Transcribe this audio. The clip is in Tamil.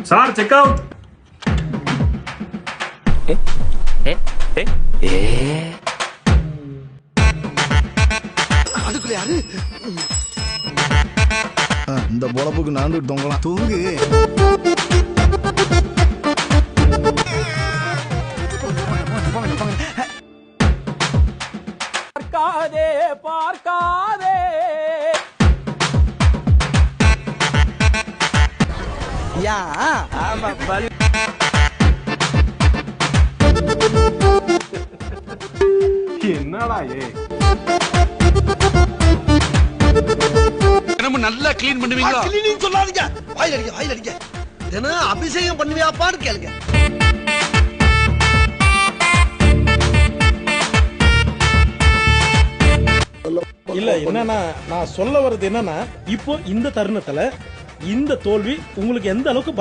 Sir check out. அதுக்குள்ள யாரு? இந்த பொழப்புக்கு நான் தொங்கலாம். தூங்கு. பார்க்காதே பார்க்காதே. யா என்னடா நம்ம நல்லா க்ளீன் பண்ணுவீங்களா? கிளீனிங் சொல்லாதீங்க. வாயில் அடிக்க. தினம் அபிஷேகம் பண்ணுவியாப்பான்னு கேளுங்க. இல்ல என்னன்னா நான் சொல்ல வர்றது என்னன்னா இப்போ இந்த தருணத்துல இந்த தோல்வி உங்களுக்கு எந்த அளவுக்கு